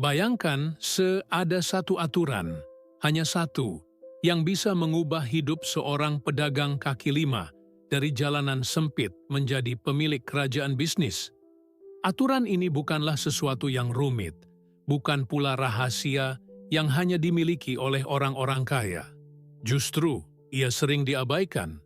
Bayangkan ada satu aturan, hanya satu, yang bisa mengubah hidup seorang pedagang kaki lima dari jalanan sempit menjadi pemilik kerajaan bisnis. Aturan ini bukanlah sesuatu yang rumit, bukan pula rahasia yang hanya dimiliki oleh orang-orang kaya. Justru, ia sering diabaikan,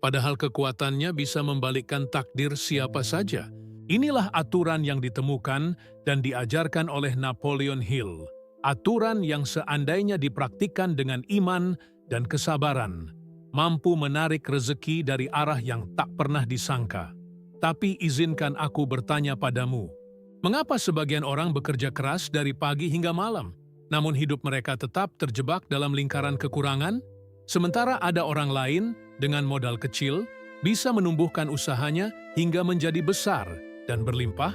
padahal kekuatannya bisa membalikkan takdir siapa saja. Inilah aturan yang ditemukan dan diajarkan oleh Napoleon Hill. Aturan yang seandainya dipraktikkan dengan iman dan kesabaran, mampu menarik rezeki dari arah yang tak pernah disangka. Tapi izinkan aku bertanya padamu, mengapa sebagian orang bekerja keras dari pagi hingga malam, namun hidup mereka tetap terjebak dalam lingkaran kekurangan? Sementara ada orang lain dengan modal kecil bisa menumbuhkan usahanya hingga menjadi besar dan berlimpah?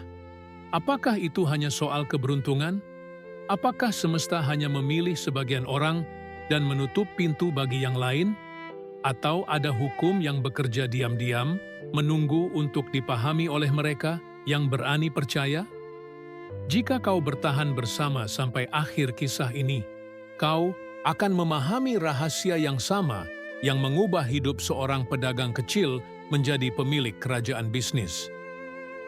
Apakah itu hanya soal keberuntungan? Apakah semesta hanya memilih sebagian orang dan menutup pintu bagi yang lain? Atau ada hukum yang bekerja diam-diam, menunggu untuk dipahami oleh mereka yang berani percaya? Jika kau bertahan bersama sampai akhir kisah ini, kau akan memahami rahasia yang sama yang mengubah hidup seorang pedagang kecil menjadi pemilik kerajaan bisnis.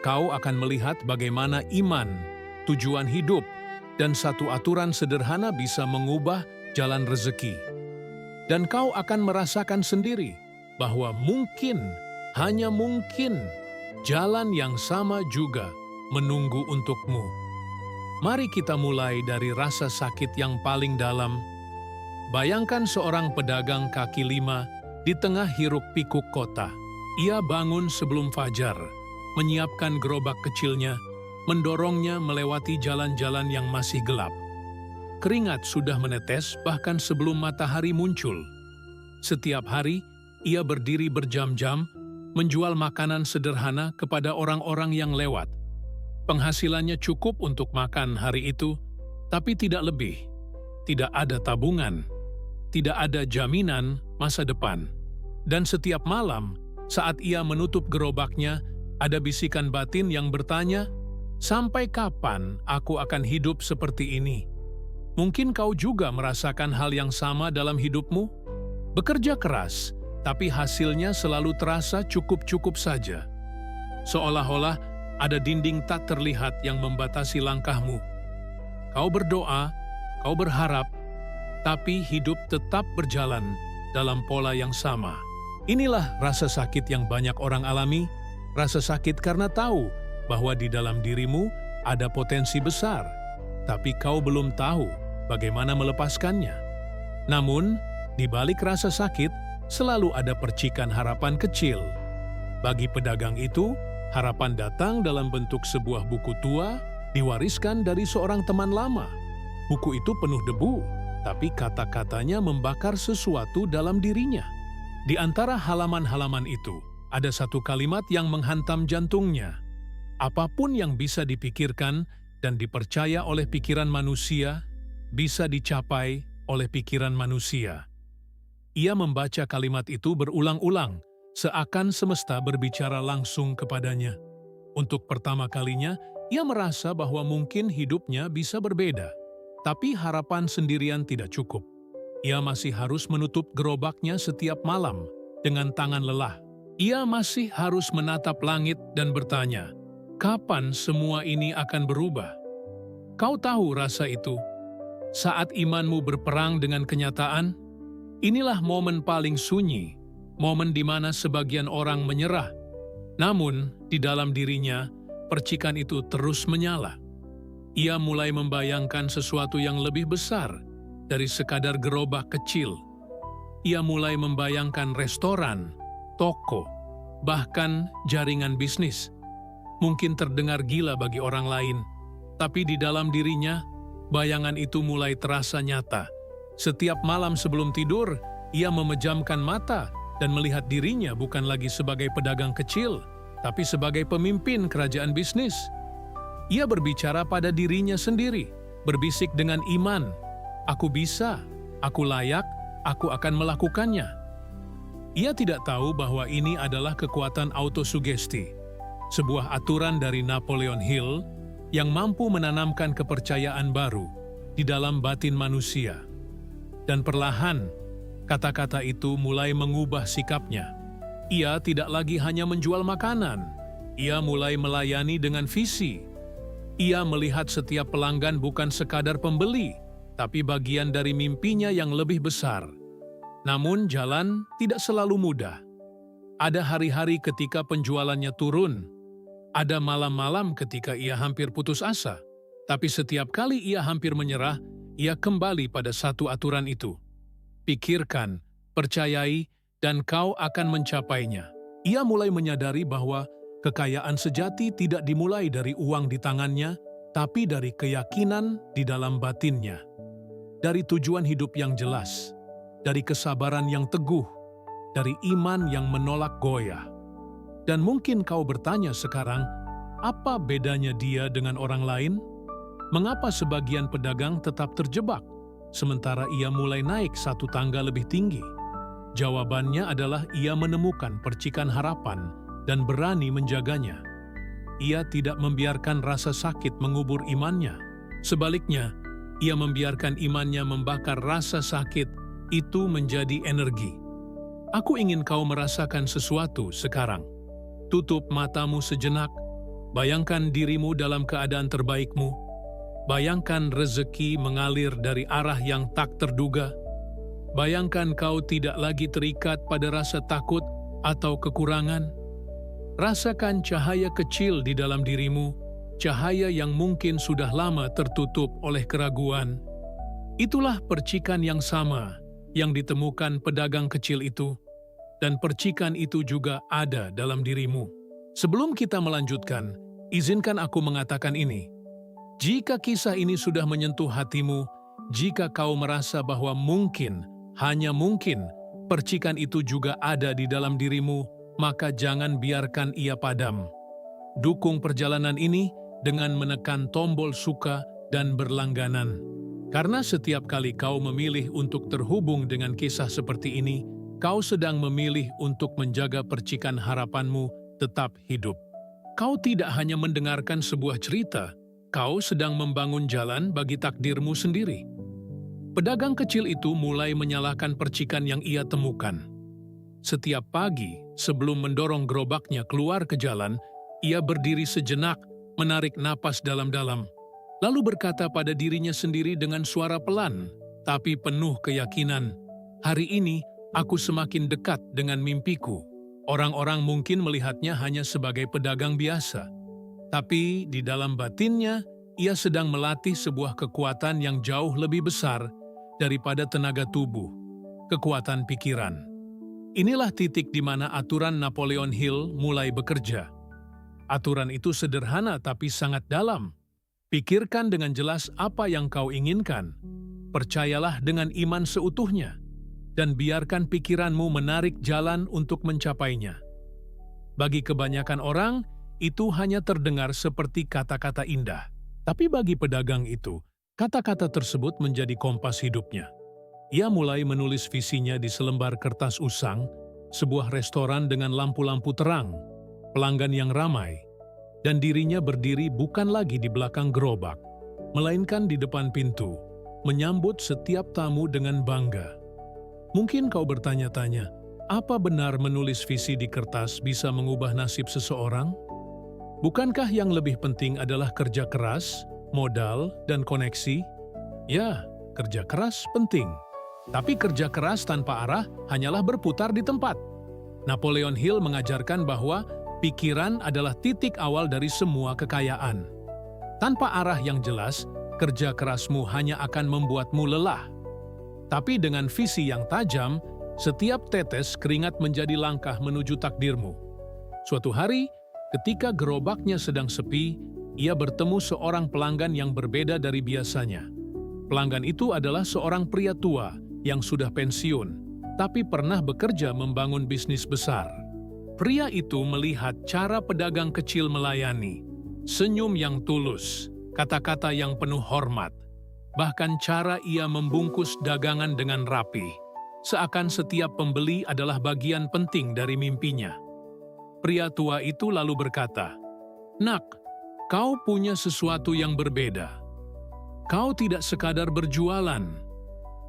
Kau akan melihat bagaimana iman, tujuan hidup, dan satu aturan sederhana bisa mengubah jalan rezeki. Dan kau akan merasakan sendiri bahwa mungkin, hanya mungkin, jalan yang sama juga menunggu untukmu. Mari kita mulai dari rasa sakit yang paling dalam. Bayangkan seorang pedagang kaki lima di tengah hiruk-pikuk kota. Ia bangun sebelum fajar, menyiapkan gerobak kecilnya, mendorongnya melewati jalan-jalan yang masih gelap. Keringat sudah menetes bahkan sebelum matahari muncul. Setiap hari, ia berdiri berjam-jam, menjual makanan sederhana kepada orang-orang yang lewat. Penghasilannya cukup untuk makan hari itu, tapi tidak lebih. Tidak ada tabungan, tidak ada jaminan masa depan. Dan setiap malam, saat ia menutup gerobaknya, ada bisikan batin yang bertanya, "Sampai kapan aku akan hidup seperti ini?" Mungkin kau juga merasakan hal yang sama dalam hidupmu? Bekerja keras, tapi hasilnya selalu terasa cukup-cukup saja. Seolah-olah ada dinding tak terlihat yang membatasi langkahmu. Kau berdoa, kau berharap, tapi hidup tetap berjalan dalam pola yang sama. Inilah rasa sakit yang banyak orang alami, rasa sakit karena tahu bahwa di dalam dirimu ada potensi besar, tapi kau belum tahu bagaimana melepaskannya. Namun, di balik rasa sakit, selalu ada percikan harapan kecil. Bagi pedagang itu, harapan datang dalam bentuk sebuah buku tua, diwariskan dari seorang teman lama. Buku itu penuh debu, tapi kata-katanya membakar sesuatu dalam dirinya. Di antara halaman-halaman itu, ada satu kalimat yang menghantam jantungnya. Apapun yang bisa dipikirkan dan dipercaya oleh pikiran manusia, bisa dicapai oleh pikiran manusia. Ia membaca kalimat itu berulang-ulang, seakan semesta berbicara langsung kepadanya. Untuk pertama kalinya, ia merasa bahwa mungkin hidupnya bisa berbeda. Tapi harapan sendirian tidak cukup. Ia masih harus menutup gerobaknya setiap malam dengan tangan lelah. Ia masih harus menatap langit dan bertanya, kapan semua ini akan berubah? Kau tahu rasa itu? Saat imanmu berperang dengan kenyataan, inilah momen paling sunyi, momen di mana sebagian orang menyerah. Namun, di dalam dirinya, percikan itu terus menyala. Ia mulai membayangkan sesuatu yang lebih besar dari sekadar gerobak kecil. Ia mulai membayangkan restoran, toko, bahkan jaringan bisnis. Mungkin terdengar gila bagi orang lain, tapi di dalam dirinya, bayangan itu mulai terasa nyata. Setiap malam sebelum tidur, ia memejamkan mata dan melihat dirinya bukan lagi sebagai pedagang kecil, tapi sebagai pemimpin kerajaan bisnis. Ia berbicara pada dirinya sendiri, berbisik dengan iman, "Aku bisa, aku layak, aku akan melakukannya." Ia tidak tahu bahwa ini adalah kekuatan autosugesti, sebuah aturan dari Napoleon Hill yang mampu menanamkan kepercayaan baru di dalam batin manusia. Dan perlahan, kata-kata itu mulai mengubah sikapnya. Ia tidak lagi hanya menjual makanan, ia mulai melayani dengan visi. Ia melihat setiap pelanggan bukan sekadar pembeli, tapi bagian dari mimpinya yang lebih besar. Namun jalan tidak selalu mudah. Ada hari-hari ketika penjualannya turun, ada malam-malam ketika ia hampir putus asa. Tapi setiap kali ia hampir menyerah, ia kembali pada satu aturan itu. Pikirkan, percayai, dan kau akan mencapainya. Ia mulai menyadari bahwa kekayaan sejati tidak dimulai dari uang di tangannya, tapi dari keyakinan di dalam batinnya. Dari tujuan hidup yang jelas, dari kesabaran yang teguh, dari iman yang menolak goyah. Dan mungkin kau bertanya sekarang, apa bedanya dia dengan orang lain? Mengapa sebagian pedagang tetap terjebak, sementara ia mulai naik satu tangga lebih tinggi? Jawabannya adalah ia menemukan percikan harapan dan berani menjaganya. Ia tidak membiarkan rasa sakit mengubur imannya. Sebaliknya, ia membiarkan imannya membakar rasa sakit itu menjadi energi. Aku ingin kau merasakan sesuatu sekarang. Tutup matamu sejenak, bayangkan dirimu dalam keadaan terbaikmu. Bayangkan rezeki mengalir dari arah yang tak terduga. Bayangkan kau tidak lagi terikat pada rasa takut atau kekurangan. Rasakan cahaya kecil di dalam dirimu, cahaya yang mungkin sudah lama tertutup oleh keraguan. Itulah percikan yang sama yang ditemukan pedagang kecil itu, dan percikan itu juga ada dalam dirimu. Sebelum kita melanjutkan, izinkan aku mengatakan ini. Jika kisah ini sudah menyentuh hatimu, jika kau merasa bahwa mungkin, hanya mungkin, percikan itu juga ada di dalam dirimu, maka jangan biarkan ia padam. Dukung perjalanan ini dengan menekan tombol suka dan berlangganan. Karena setiap kali kau memilih untuk terhubung dengan kisah seperti ini, kau sedang memilih untuk menjaga percikan harapanmu tetap hidup. Kau tidak hanya mendengarkan sebuah cerita, kau sedang membangun jalan bagi takdirmu sendiri. Pedagang kecil itu mulai menyalakan percikan yang ia temukan. Setiap pagi, sebelum mendorong gerobaknya keluar ke jalan, ia berdiri sejenak, menarik napas dalam-dalam, lalu berkata pada dirinya sendiri dengan suara pelan, tapi penuh keyakinan, "Hari ini, aku semakin dekat dengan mimpiku." Orang-orang mungkin melihatnya hanya sebagai pedagang biasa, tapi di dalam batinnya, ia sedang melatih sebuah kekuatan yang jauh lebih besar daripada tenaga tubuh, kekuatan pikiran. Inilah titik di mana aturan Napoleon Hill mulai bekerja. Aturan itu sederhana tapi sangat dalam. Pikirkan dengan jelas apa yang kau inginkan. Percayalah dengan iman seutuhnya, dan biarkan pikiranmu menarik jalan untuk mencapainya. Bagi kebanyakan orang, itu hanya terdengar seperti kata-kata indah. Tapi bagi pedagang itu, kata-kata tersebut menjadi kompas hidupnya. Ia mulai menulis visinya di selembar kertas usang, sebuah restoran dengan lampu-lampu terang, pelanggan yang ramai, dan dirinya berdiri bukan lagi di belakang gerobak, melainkan di depan pintu, menyambut setiap tamu dengan bangga. Mungkin kau bertanya-tanya, apa benar menulis visi di kertas bisa mengubah nasib seseorang? Bukankah yang lebih penting adalah kerja keras, modal, dan koneksi? Ya, kerja keras penting. Tapi kerja keras tanpa arah hanyalah berputar di tempat. Napoleon Hill mengajarkan bahwa pikiran adalah titik awal dari semua kekayaan. Tanpa arah yang jelas, kerja kerasmu hanya akan membuatmu lelah. Tapi dengan visi yang tajam, setiap tetes keringat menjadi langkah menuju takdirmu. Suatu hari, ketika gerobaknya sedang sepi, ia bertemu seorang pelanggan yang berbeda dari biasanya. Pelanggan itu adalah seorang pria tua yang sudah pensiun, tapi pernah bekerja membangun bisnis besar. Pria itu melihat cara pedagang kecil melayani, senyum yang tulus, kata-kata yang penuh hormat, bahkan cara ia membungkus dagangan dengan rapi, seakan setiap pembeli adalah bagian penting dari mimpinya. Pria tua itu lalu berkata, "Nak, Kau punya sesuatu yang berbeda. Kau tidak sekadar berjualan.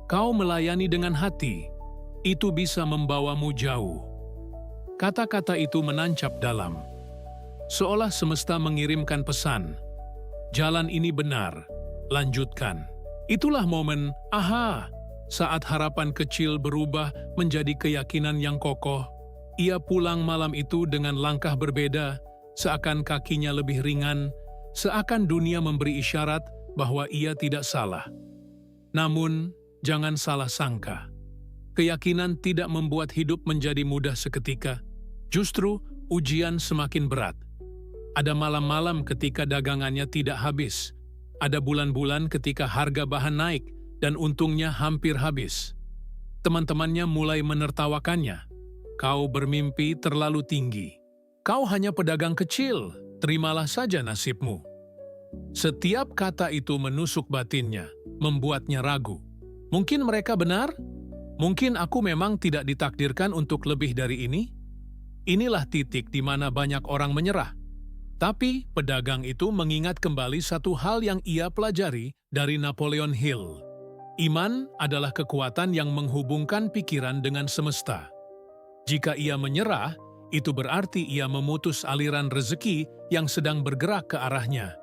Kau melayani dengan hati. Itu bisa membawamu jauh. Kata-kata itu menancap dalam. Seolah semesta mengirimkan pesan. Jalan ini benar. Lanjutkan. Itulah momen, aha, saat harapan kecil berubah menjadi keyakinan yang kokoh. Ia pulang malam itu dengan langkah berbeda, seakan kakinya lebih ringan, seakan dunia memberi isyarat bahwa ia tidak salah. Namun, jangan salah sangka. Keyakinan tidak membuat hidup menjadi mudah seketika. Justru, ujian semakin berat. Ada malam-malam ketika dagangannya tidak habis. Ada bulan-bulan ketika harga bahan naik dan untungnya hampir habis. Teman-temannya mulai menertawakannya. Kau bermimpi terlalu tinggi. Kau hanya pedagang kecil, terimalah saja nasibmu. Setiap kata itu menusuk batinnya, membuatnya ragu. Mungkin mereka benar? Mungkin aku memang tidak ditakdirkan untuk lebih dari ini? Inilah titik di mana banyak orang menyerah. Tapi pedagang itu mengingat kembali satu hal yang ia pelajari dari Napoleon Hill. Iman adalah kekuatan yang menghubungkan pikiran dengan semesta. Jika ia menyerah, itu berarti ia memutus aliran rezeki yang sedang bergerak ke arahnya.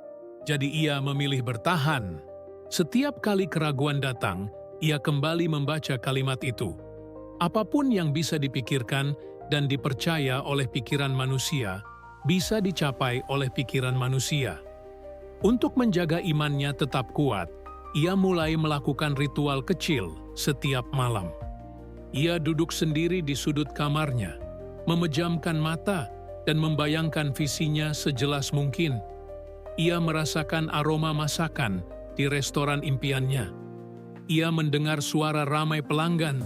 Jadi ia memilih bertahan. Setiap kali keraguan datang, ia kembali membaca kalimat itu. Apapun yang bisa dipikirkan dan dipercaya oleh pikiran manusia, bisa dicapai oleh pikiran manusia. Untuk menjaga imannya tetap kuat, ia mulai melakukan ritual kecil setiap malam. Ia duduk sendiri di sudut kamarnya, memejamkan mata dan membayangkan visinya sejelas mungkin. Ia merasakan aroma masakan di restoran impiannya. Ia mendengar suara ramai pelanggan.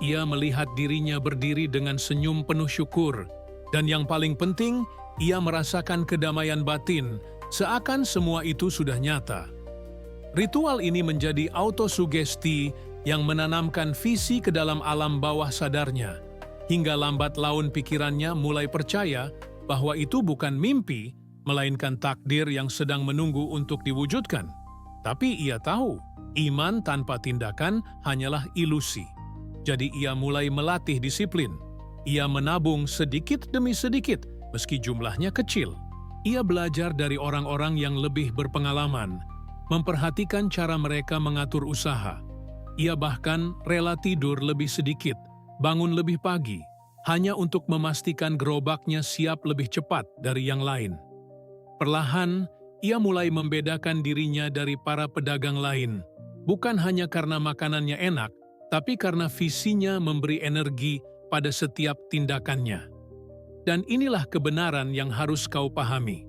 Ia melihat dirinya berdiri dengan senyum penuh syukur. Dan yang paling penting, ia merasakan kedamaian batin, seakan semua itu sudah nyata. Ritual ini menjadi autosugesti yang menanamkan visi ke dalam alam bawah sadarnya, hingga lambat laun pikirannya mulai percaya bahwa itu bukan mimpi, melainkan takdir yang sedang menunggu untuk diwujudkan. Tapi ia tahu, iman tanpa tindakan hanyalah ilusi. Jadi ia mulai melatih disiplin. Ia menabung sedikit demi sedikit, meski jumlahnya kecil. Ia belajar dari orang-orang yang lebih berpengalaman, memperhatikan cara mereka mengatur usaha. Ia bahkan rela tidur lebih sedikit, bangun lebih pagi, hanya untuk memastikan gerobaknya siap lebih cepat dari yang lain. Perlahan, ia mulai membedakan dirinya dari para pedagang lain, bukan hanya karena makanannya enak, tapi karena visinya memberi energi pada setiap tindakannya. Dan inilah kebenaran yang harus kau pahami.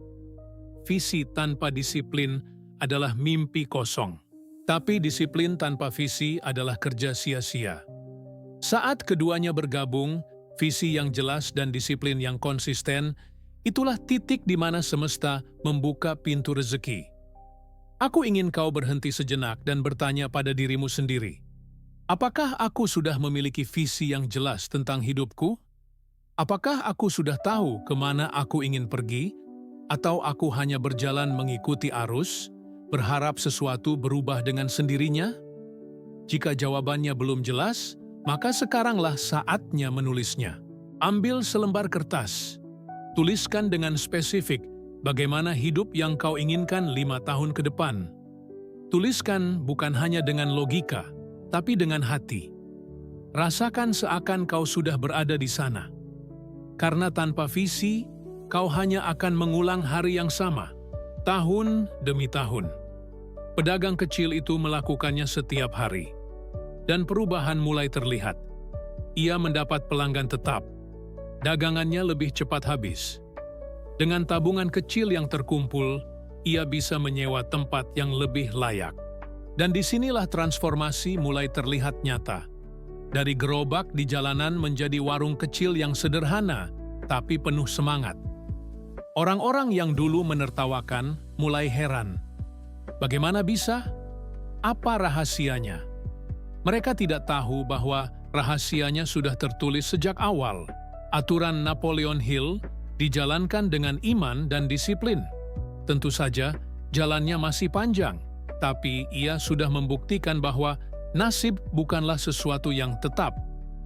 Visi tanpa disiplin adalah mimpi kosong. Tapi disiplin tanpa visi adalah kerja sia-sia. Saat keduanya bergabung, visi yang jelas dan disiplin yang konsisten, itulah titik di mana semesta membuka pintu rezeki. Aku ingin kau berhenti sejenak dan bertanya pada dirimu sendiri. Apakah aku sudah memiliki visi yang jelas tentang hidupku? Apakah aku sudah tahu kemana aku ingin pergi? Atau aku hanya berjalan mengikuti arus, berharap sesuatu berubah dengan sendirinya? Jika jawabannya belum jelas, maka sekaranglah saatnya menulisnya. Ambil selembar kertas. Tuliskan dengan spesifik bagaimana hidup yang kau inginkan 5 tahun ke depan. Tuliskan bukan hanya dengan logika, tapi dengan hati. Rasakan seakan kau sudah berada di sana. Karena tanpa visi, kau hanya akan mengulang hari yang sama, tahun demi tahun. Pedagang kecil itu melakukannya setiap hari. Dan perubahan mulai terlihat. Ia mendapat pelanggan tetap. Dagangannya lebih cepat habis. Dengan tabungan kecil yang terkumpul, ia bisa menyewa tempat yang lebih layak. Dan disinilah transformasi mulai terlihat nyata. Dari gerobak di jalanan menjadi warung kecil yang sederhana, tapi penuh semangat. Orang-orang yang dulu menertawakan mulai heran. Bagaimana bisa? Apa rahasianya? Mereka tidak tahu bahwa rahasianya sudah tertulis sejak awal. Aturan Napoleon Hill dijalankan dengan iman dan disiplin. Tentu saja, jalannya masih panjang, tapi ia sudah membuktikan bahwa nasib bukanlah sesuatu yang tetap.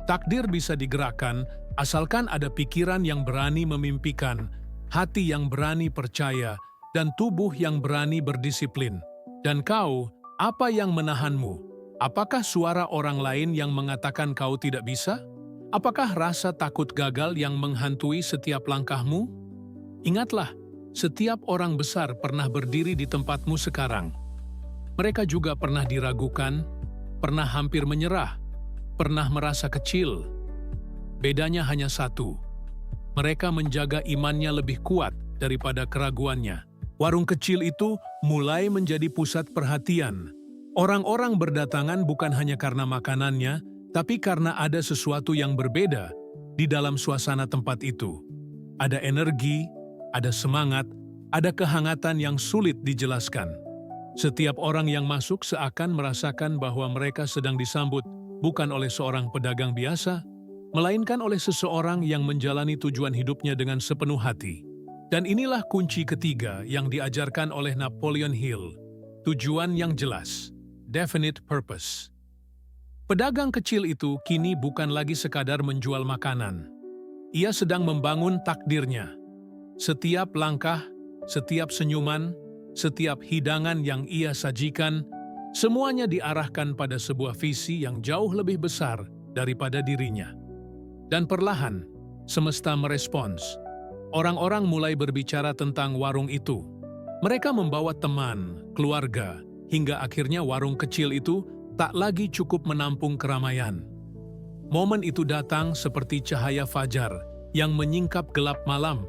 Takdir bisa digerakkan, asalkan ada pikiran yang berani memimpikan, hati yang berani percaya, dan tubuh yang berani berdisiplin. Dan kau, apa yang menahanmu? Apakah suara orang lain yang mengatakan kau tidak bisa? Apakah rasa takut gagal yang menghantui setiap langkahmu? Ingatlah, setiap orang besar pernah berdiri di tempatmu sekarang. Mereka juga pernah diragukan, pernah hampir menyerah, pernah merasa kecil. Bedanya hanya satu, mereka menjaga imannya lebih kuat daripada keraguannya. Warung kecil itu mulai menjadi pusat perhatian. Orang-orang berdatangan bukan hanya karena makanannya, tapi karena ada sesuatu yang berbeda di dalam suasana tempat itu. Ada energi, ada semangat, ada kehangatan yang sulit dijelaskan. Setiap orang yang masuk seakan merasakan bahwa mereka sedang disambut bukan oleh seorang pedagang biasa, melainkan oleh seseorang yang menjalani tujuan hidupnya dengan sepenuh hati. Dan inilah kunci ketiga yang diajarkan oleh Napoleon Hill, tujuan yang jelas, definite purpose. Pedagang kecil itu kini bukan lagi sekadar menjual makanan. Ia sedang membangun takdirnya. Setiap langkah, setiap senyuman, setiap hidangan yang ia sajikan, semuanya diarahkan pada sebuah visi yang jauh lebih besar daripada dirinya. Dan perlahan, semesta merespons. Orang-orang mulai berbicara tentang warung itu. Mereka membawa teman, keluarga, hingga akhirnya warung kecil itu tak lagi cukup menampung keramaian. Momen itu datang seperti cahaya fajar yang menyingkap gelap malam.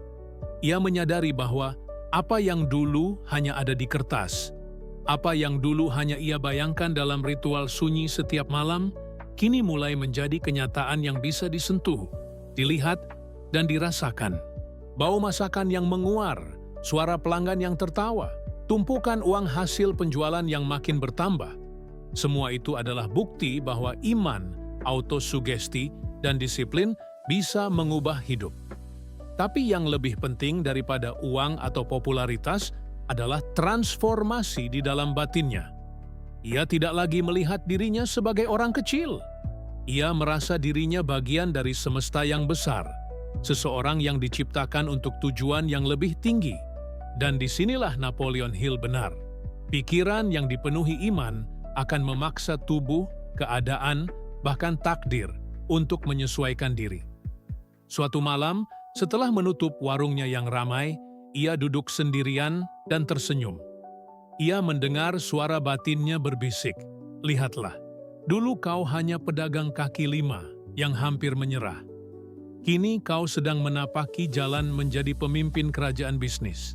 Ia menyadari bahwa apa yang dulu hanya ada di kertas, apa yang dulu hanya ia bayangkan dalam ritual sunyi setiap malam, kini mulai menjadi kenyataan yang bisa disentuh, dilihat, dan dirasakan. Bau masakan yang menguar, suara pelanggan yang tertawa, tumpukan uang hasil penjualan yang makin bertambah. Semua itu adalah bukti bahwa iman, autosugesti, dan disiplin bisa mengubah hidup. Tapi yang lebih penting daripada uang atau popularitas adalah transformasi di dalam batinnya. Ia tidak lagi melihat dirinya sebagai orang kecil. Ia merasa dirinya bagian dari semesta yang besar, seseorang yang diciptakan untuk tujuan yang lebih tinggi. Dan disinilah Napoleon Hill benar. Pikiran yang dipenuhi iman akan memaksa tubuh, keadaan, bahkan takdir untuk menyesuaikan diri. Suatu malam, setelah menutup warungnya yang ramai, ia duduk sendirian dan tersenyum. Ia mendengar suara batinnya berbisik, "Lihatlah, dulu kau hanya pedagang kaki lima yang hampir menyerah. Kini kau sedang menapaki jalan menjadi pemimpin kerajaan bisnis.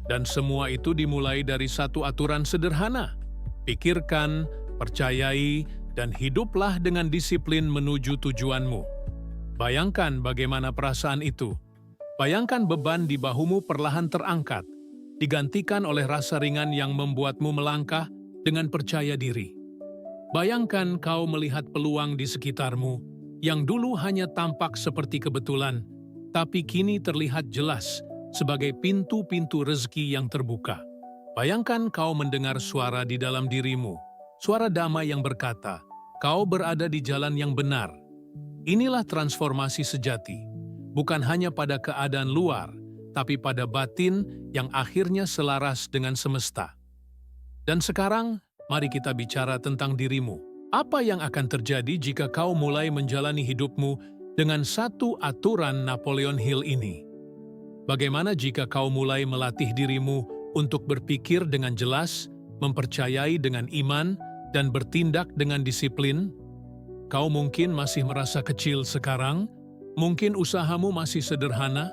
Dan semua itu dimulai dari satu aturan sederhana. Pikirkan, percayai, dan hiduplah dengan disiplin menuju tujuanmu." Bayangkan bagaimana perasaan itu. Bayangkan beban di bahumu perlahan terangkat, digantikan oleh rasa ringan yang membuatmu melangkah dengan percaya diri. Bayangkan kau melihat peluang di sekitarmu, yang dulu hanya tampak seperti kebetulan, tapi kini terlihat jelas sebagai pintu-pintu rezeki yang terbuka. Bayangkan kau mendengar suara di dalam dirimu, suara damai yang berkata, kau berada di jalan yang benar. Inilah transformasi sejati. Bukan hanya pada keadaan luar, tapi pada batin yang akhirnya selaras dengan semesta. Dan sekarang, mari kita bicara tentang dirimu. Apa yang akan terjadi jika kau mulai menjalani hidupmu dengan satu aturan Napoleon Hill ini? Bagaimana jika kau mulai melatih dirimu untuk berpikir dengan jelas, mempercayai dengan iman, dan bertindak dengan disiplin? Kau mungkin masih merasa kecil sekarang, mungkin usahamu masih sederhana,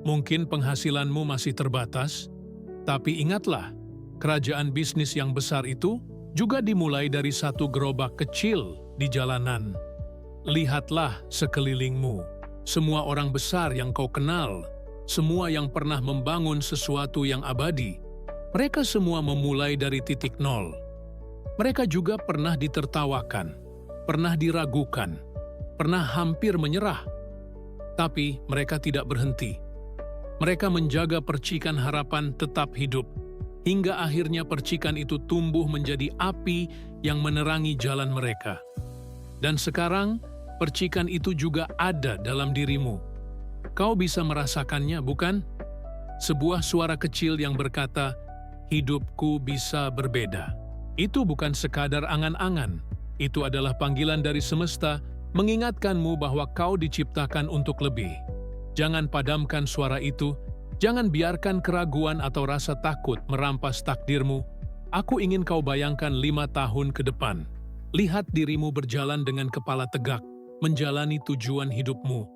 mungkin penghasilanmu masih terbatas, tapi ingatlah, kerajaan bisnis yang besar itu juga dimulai dari satu gerobak kecil di jalanan. Lihatlah sekelilingmu, semua orang besar yang kau kenal, semua yang pernah membangun sesuatu yang abadi, mereka semua memulai dari titik nol. Mereka juga pernah ditertawakan, pernah diragukan, pernah hampir menyerah. Tapi mereka tidak berhenti. Mereka menjaga percikan harapan tetap hidup, hingga akhirnya percikan itu tumbuh menjadi api yang menerangi jalan mereka. Dan sekarang, percikan itu juga ada dalam dirimu. Kau bisa merasakannya, bukan? Sebuah suara kecil yang berkata, "Hidupku bisa berbeda." Itu bukan sekadar angan-angan. Itu adalah panggilan dari semesta mengingatkanmu bahwa kau diciptakan untuk lebih. Jangan padamkan suara itu. Jangan biarkan keraguan atau rasa takut merampas takdirmu. Aku ingin kau bayangkan 5 tahun ke depan. Lihat dirimu berjalan dengan kepala tegak, menjalani tujuan hidupmu.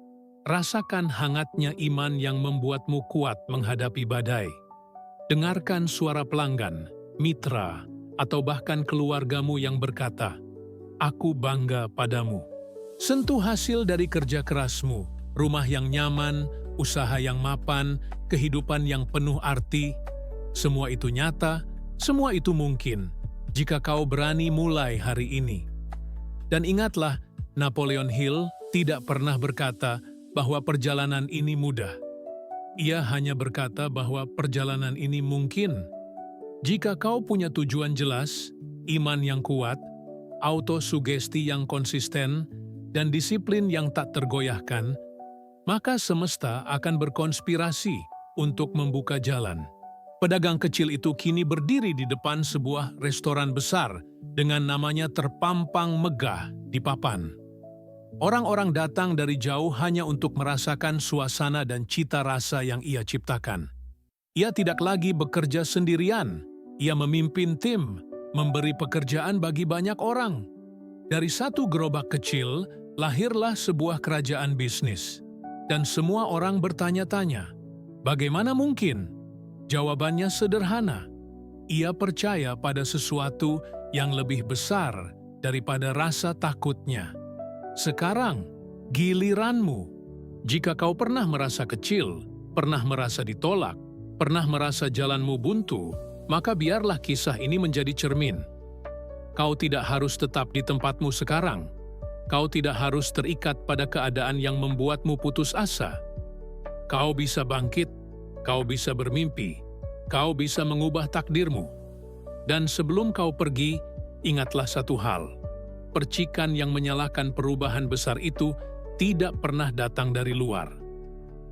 Rasakan hangatnya iman yang membuatmu kuat menghadapi badai. Dengarkan suara pelanggan, mitra, atau bahkan keluargamu yang berkata, "Aku bangga padamu." Sentuh hasil dari kerja kerasmu, rumah yang nyaman, usaha yang mapan, kehidupan yang penuh arti. Semua itu nyata, semua itu mungkin, jika kau berani mulai hari ini. Dan ingatlah, Napoleon Hill tidak pernah berkata bahwa perjalanan ini mudah. Ia hanya berkata bahwa perjalanan ini mungkin. Jika kau punya tujuan jelas, iman yang kuat, autosugesti yang konsisten, dan disiplin yang tak tergoyahkan, maka semesta akan berkonspirasi untuk membuka jalan. Pedagang kecil itu kini berdiri di depan sebuah restoran besar dengan namanya terpampang megah di papan. Orang-orang datang dari jauh hanya untuk merasakan suasana dan cita rasa yang ia ciptakan. Ia tidak lagi bekerja sendirian. Ia memimpin tim, memberi pekerjaan bagi banyak orang. Dari satu gerobak kecil, lahirlah sebuah kerajaan bisnis. Dan semua orang bertanya-tanya, bagaimana mungkin? Jawabannya sederhana. Ia percaya pada sesuatu yang lebih besar daripada rasa takutnya. Sekarang, giliranmu. Jika kau pernah merasa kecil, pernah merasa ditolak, pernah merasa jalanmu buntu, maka biarlah kisah ini menjadi cermin. Kau tidak harus tetap di tempatmu sekarang. Kau tidak harus terikat pada keadaan yang membuatmu putus asa. Kau bisa bangkit, kau bisa bermimpi, kau bisa mengubah takdirmu. Dan sebelum kau pergi, ingatlah satu hal. Percikan yang menyalakan perubahan besar itu tidak pernah datang dari luar.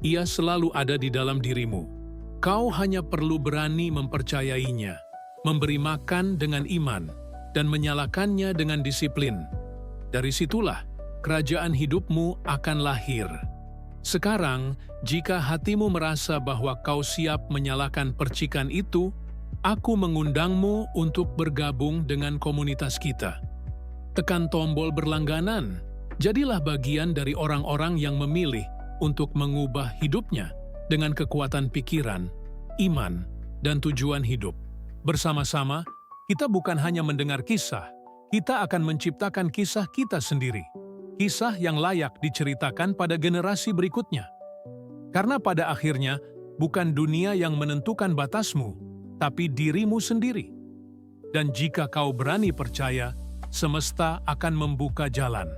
Ia selalu ada di dalam dirimu. Kau hanya perlu berani mempercayainya, memberi makan dengan iman, dan menyalakannya dengan disiplin. Dari situlah kerajaan hidupmu akan lahir. Sekarang, jika hatimu merasa bahwa kau siap menyalakan percikan itu, aku mengundangmu untuk bergabung dengan komunitas kita. Tekan tombol berlangganan, jadilah bagian dari orang-orang yang memilih untuk mengubah hidupnya dengan kekuatan pikiran, iman, dan tujuan hidup. Bersama-sama, kita bukan hanya mendengar kisah, kita akan menciptakan kisah kita sendiri. Kisah yang layak diceritakan pada generasi berikutnya. Karena pada akhirnya, bukan dunia yang menentukan batasmu, tapi dirimu sendiri. Dan jika kau berani percaya, semesta akan membuka jalan.